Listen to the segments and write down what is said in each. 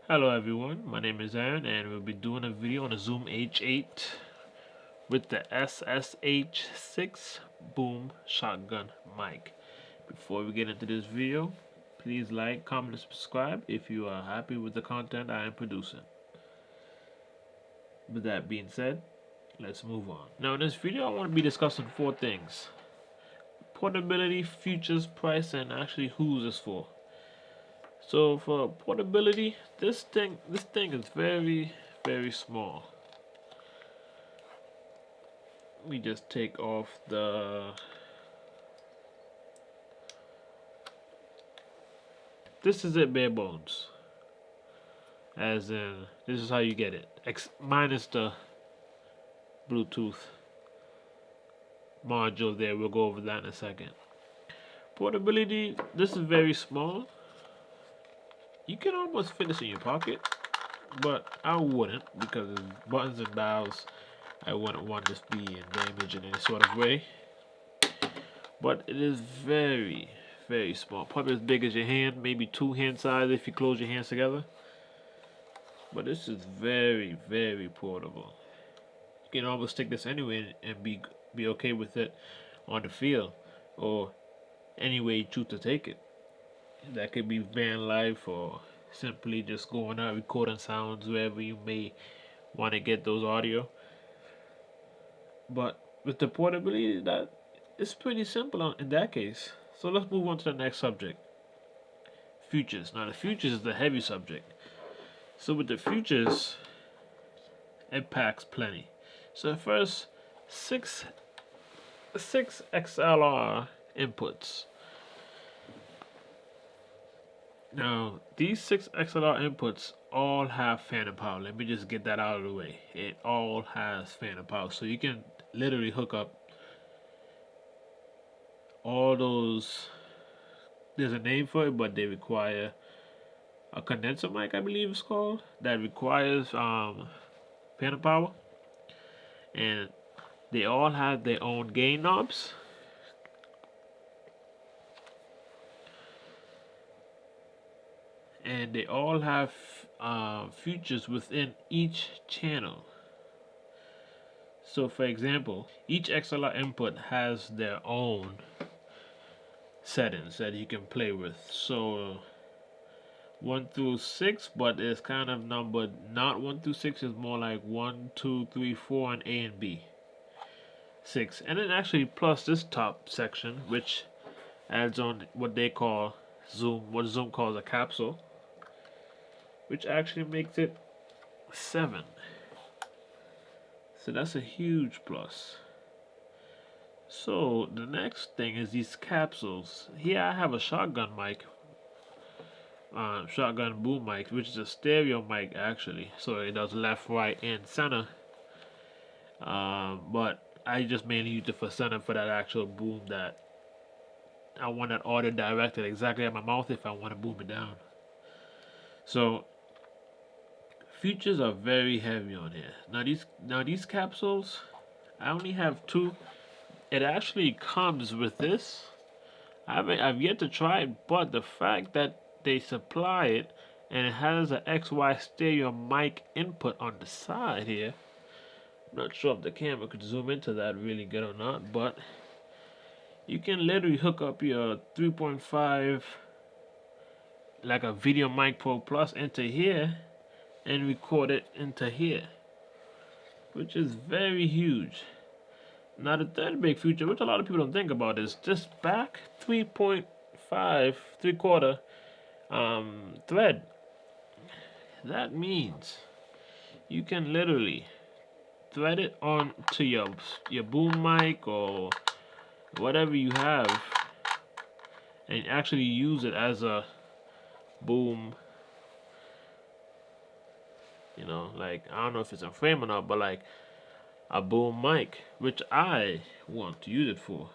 Hello everyone, my name is Aaron and we'll be doing a video on the Zoom H8 with the SSH-8 boom shotgun mic. Before we get into this video, please like, comment, and subscribe if you are happy with the content I am producing. With that being said, let's move on. Now in this video I want to be discussing four things: portability, features, price, and actually who's this for. So for portability, this thing is very small. Let me just take off the this is it, bare bones, as in this is how you get it, minus the Bluetooth module there. We'll go over that in a second. Portability, this is very small. You can almost fit this in your pocket, but I wouldn't, because the buttons and dials, I wouldn't want this being damaged in any sort of way. But it is very small, probably as big as your hand, maybe two hand size if you close your hands together. But this is very portable. You can almost stick this anywhere and be okay with it on the field, or any way you choose to take it. That could be van life, or simply just going out recording sounds wherever you may want to get those audio. But with the portability, that it's pretty simple in that case. So let's move on to the next subject: features. Now the features is the heavy subject. So with the features, it packs plenty. So first, six XLR inputs. Now, these 6 XLR inputs all have phantom power. Let me just get that out of the way. It all has phantom power. So you can literally hook up all those. There's a name for it, but they require a condenser mic, I believe it's called, that requires phantom power. And they all have their own gain knobs. And they all have features within each channel. So for example, each XLR input has their own settings that you can play with. So 1 through 6, but it's kind of numbered not 1 through 6, is more like 1, 2, 3, 4, and A and B. 6. And then actually plus this top section, which adds on what they call what Zoom calls a capsule, which actually makes it 7. So that's a huge plus. So the next thing is these capsules. Here I have a shotgun mic, shotgun boom mic, which is a stereo mic actually. So it does left, right, and center. But I just mainly use it for center, for that actual boom that I want that audio directed exactly at my mouth if I want to boom it down. So features are very heavy on here. Now these capsules, I only have 2. It actually comes with this. I've yet to try it, but the fact that they supply it and it has an XY stereo mic input on the side here. I'm not sure if the camera could zoom into that really good or not, but you can literally hook up your 3.5, like a Video Mic Pro Plus, into here and record it into here, which is very huge. Now the third big feature, which a lot of people don't think about, is this back 3.5 3/4 thread. That means you can literally thread it onto your boom mic or whatever you have, and actually use it as a boom. You know, like, I don't know if it's a frame or not, but like a boom mic, which I want to use it for.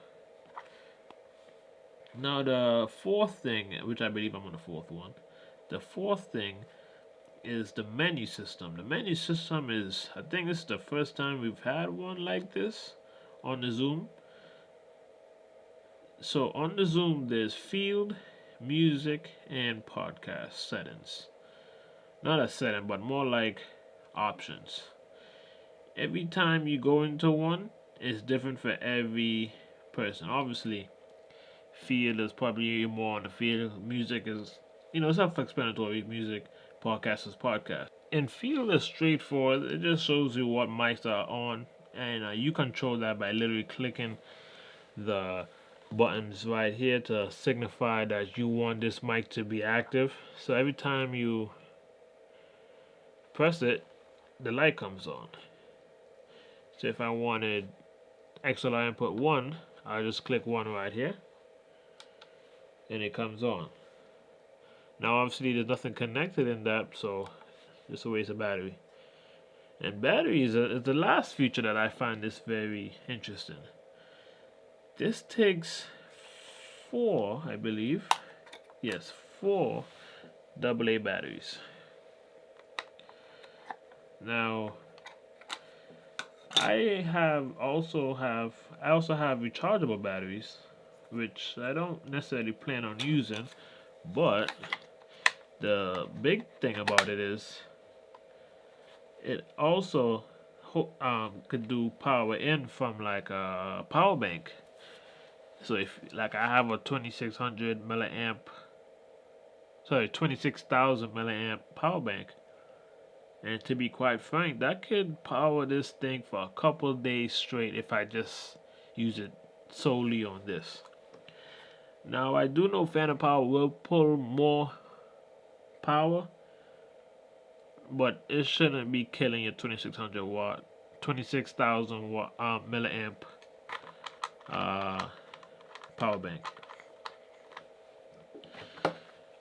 Now the fourth thing, which I believe I'm on the fourth one, the fourth thing is the menu system. The menu system is, I think this is the first time we've had one like this on the Zoom. So on the Zoom there's field, music, and podcast settings. not a setting, but more like options. Every time you go into one, it's different for every person. Obviously, field is probably more on the field. Music is, self-explanatory. Music, podcast is podcast. And field is straightforward. It just shows you what mics are on, and you control that by literally clicking the buttons right here to signify that you want this mic to be active. So every time you press it, the light comes on. So if I wanted XLR input 1, I'll just click 1 right here, and it comes on. Now obviously there's nothing connected in that, so it's a waste of battery. And battery is the last feature that I find this very interesting. This takes 4, I believe. Yes, 4 AA batteries. Now I also have rechargeable batteries, which I don't necessarily plan on using, but the big thing about it is it also could do power in from like a power bank. So if like I have a 2600 milliamp, 26,000 milliamp power bank, and to be quite frank, that could power this thing for a couple days straight if I just use it solely on this. Now I do know phantom power will pull more power, but it shouldn't be killing your 2600 watt, 26,000 watt milliamp power bank.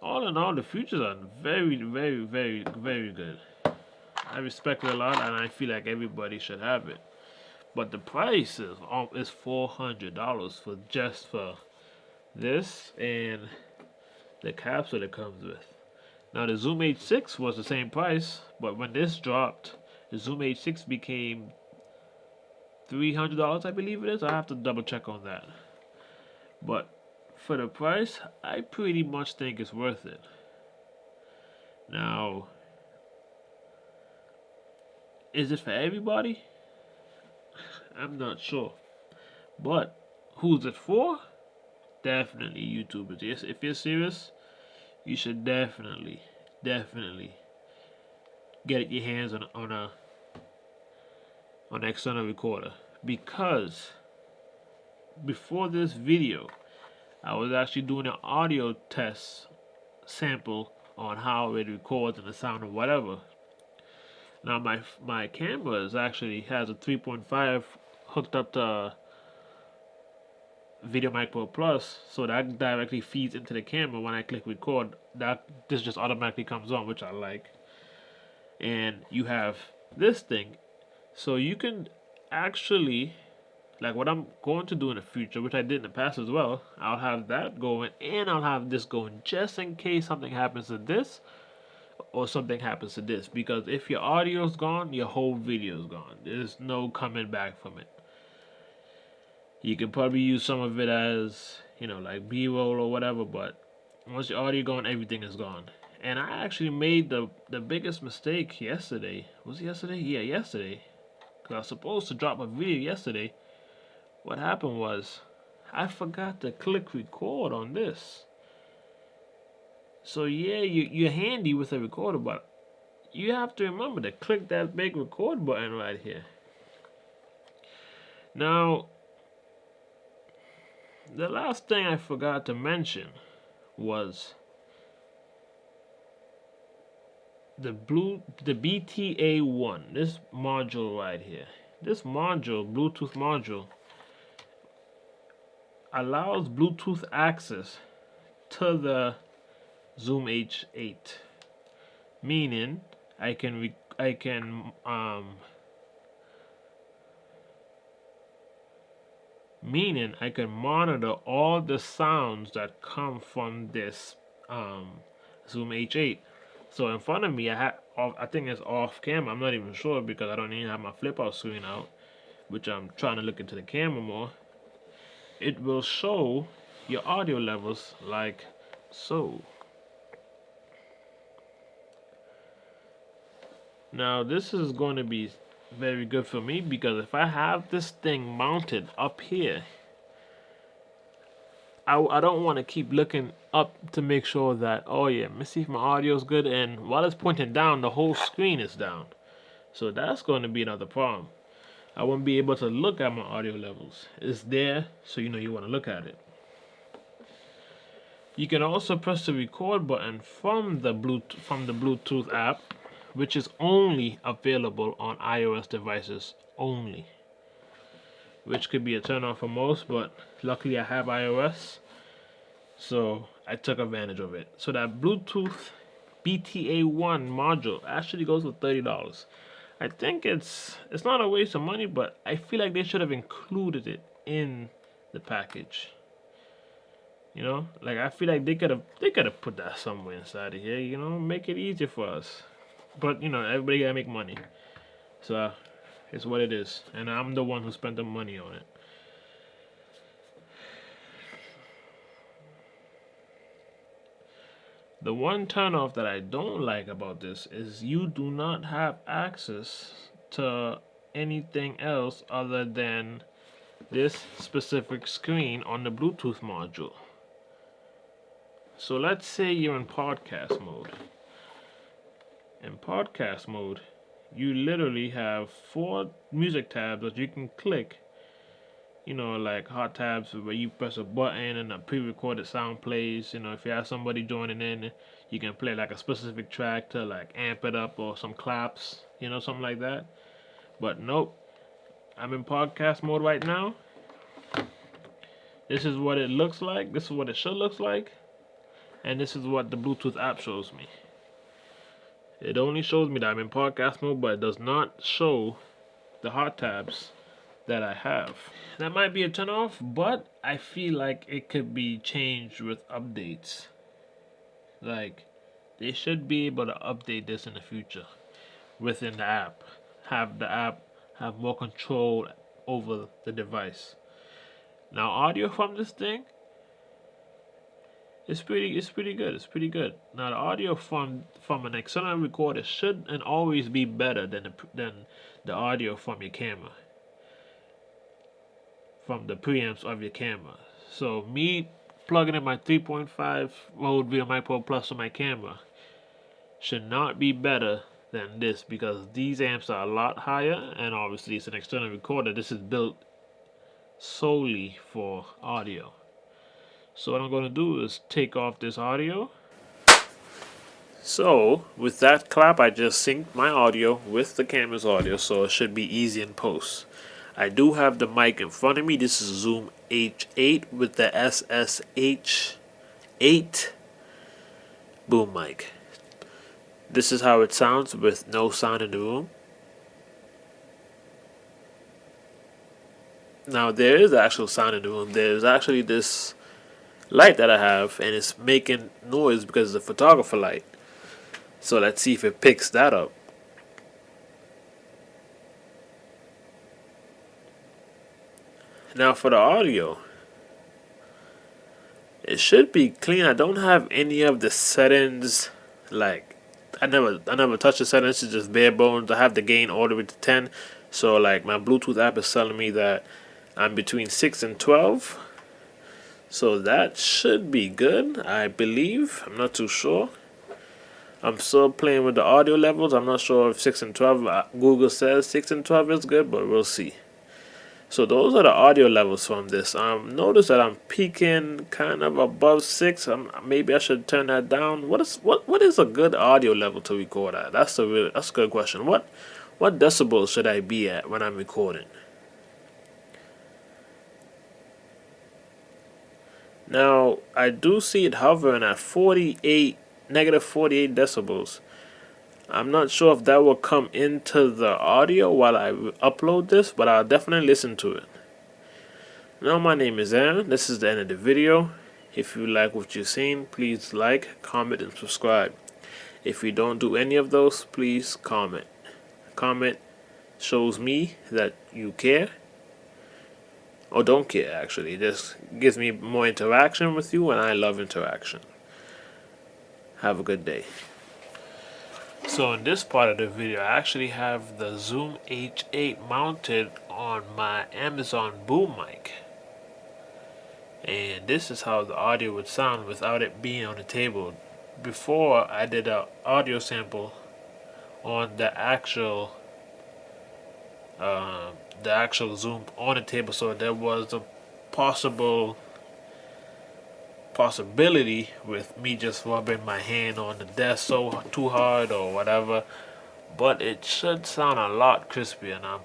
All in all, the features are very, very, very, very good. I respect it a lot, and I feel like everybody should have it. But the price is $400 for this and the capsule it comes with. Now the Zoom H6 was the same price, but when this dropped, the Zoom H6 became $300, I believe it is. I have to double check on that. But for the price, I pretty much think it's worth it. Now, is it for everybody? I'm not sure. But who's it for? Definitely YouTubers. Yes, if you're serious, you should definitely get your hands on an external recorder, because before this video, I was actually doing an audio test sample on how it records and the sound or whatever. Now my camera actually has a 3.5 hooked up to Video Mic Pro Plus, so that directly feeds into the camera. When I click record, this just automatically comes on, which I like. And you have this thing, so you can actually, like what I'm going to do in the future, which I did in the past as well, I'll have that going and I'll have this going just in case something happens to this or something happens to this. Because if your audio's gone, your whole video's gone. There's no coming back from it. You can probably use some of it as, like B-roll or whatever, but once your audio gone, everything is gone. And I actually made the biggest mistake yesterday. Was it yesterday? Yeah, yesterday. Because I was supposed to drop a video yesterday. What happened was, I forgot to click record on this. So yeah, you're handy with a recorder, but you have to remember to click that big record button right here. Now, the last thing I forgot to mention was the BTA1, this module right here. This module, Bluetooth module, allows Bluetooth access to the Zoom H8, meaning I can monitor all the sounds that come from this Zoom H8. So in front of me, I think it's off camera. I'm not even sure because I don't even have my flip out screen out, which I'm trying to look into the camera more. It will show your audio levels like so. Now this is going to be very good for me because if I have this thing mounted up here, I don't want to keep looking up to make sure that, oh yeah, let me see if my audio is good, and while it's pointing down, the whole screen is down. So that's going to be another problem. I won't be able to look at my audio levels. It's there, so you know you want to look at it. You can also press the record button from the Bluetooth app, which is only available on iOS devices only, which could be a turn off for most, but luckily I have iOS, so I took advantage of it. So that Bluetooth BTA1 module actually goes for $30. I think it's not a waste of money, but I feel like they should have included it in the package. You know, like I feel like they could have put that somewhere inside of here. You know, make it easier for us. But you know, everybody gotta make money, so it's what it is, and I'm the one who spent the money on it. The one turnoff that I don't like about this is you do not have access to anything else other than this specific screen on the Bluetooth module. So let's say you're in podcast mode. In podcast mode, you literally have 4 music tabs that you can click. You know, like hot tabs where you press a button and a pre-recorded sound plays. You know, if you have somebody joining in, you can play like a specific track to like amp it up, or some claps, you know, something like that. But nope, I'm in podcast mode right now. This is what it looks like. This is what it should look like. And this is what the Bluetooth app shows me. It only shows me that I'm in podcast mode, but it does not show the hot tabs that I have. That might be a turn off, but I feel like it could be changed with updates. Like, they should be able to update this in the future within the app. Have the app have more control over the device. Now, audio from this thing, it's pretty good. It's pretty good. Now, the audio from an external recorder should and always be better than the audio from your camera, from the preamps of your camera. So me plugging in my 3.5 Rode VideoMic Pro Plus on my camera should not be better than this, because these amps are a lot higher, and obviously it's an external recorder. This is built solely for audio. So what I'm going to do is take off this audio. So with that clap, I just synced my audio with the camera's audio, so it should be easy in post. I do have the mic in front of me. This is Zoom H8 with the SSH-8 boom mic. This is how it sounds with no sound in the room. Now there is actual sound in the room. There's actually this light that I have, and it's making noise because it's a photographer light. So let's see if it picks that up. Now for the audio, it should be clean. I don't have any of the settings. Like I never touch the settings. It's just bare bones. I have the gain all the way to 10. So like my Bluetooth app is telling me that I'm between 6 and 12. So that should be good, I believe. I'm not too sure. I'm still playing with the audio levels. I'm not sure if 6 and 12, Google says 6 and 12 is good, but we'll see. So those are the audio levels from this. Notice that I'm peaking kind of above 6. Maybe I should turn that down. What is a good audio level to record at? That's a good question. What decibels should I be at when I'm recording? Now, I do see it hovering at negative 48 decibels. I'm not sure if that will come into the audio while I upload this, but I'll definitely listen to it. Now, my name is Aaron. This is the end of the video. If you like what you've seen, please like, comment, and subscribe. If you don't do any of those, please comment. Comment shows me that you care. Or don't care, actually. It just gives me more interaction with you, and I love interaction. Have a good day. So in this part of the video, I actually have the Zoom H8 mounted on my Amazon boom mic. And this is how the audio would sound without it being on the table. Before, I did an audio sample on the actual Zoom on the table, so there was a possibility with me just rubbing my hand on the desk so too hard or whatever, but it should sound a lot crispier, and I'm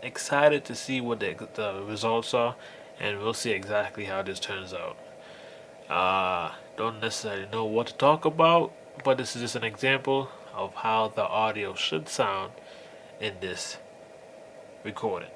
excited to see what the results are, and we'll see exactly how this turns out. Don't necessarily know what to talk about, but this is just an example of how the audio should sound in this recording.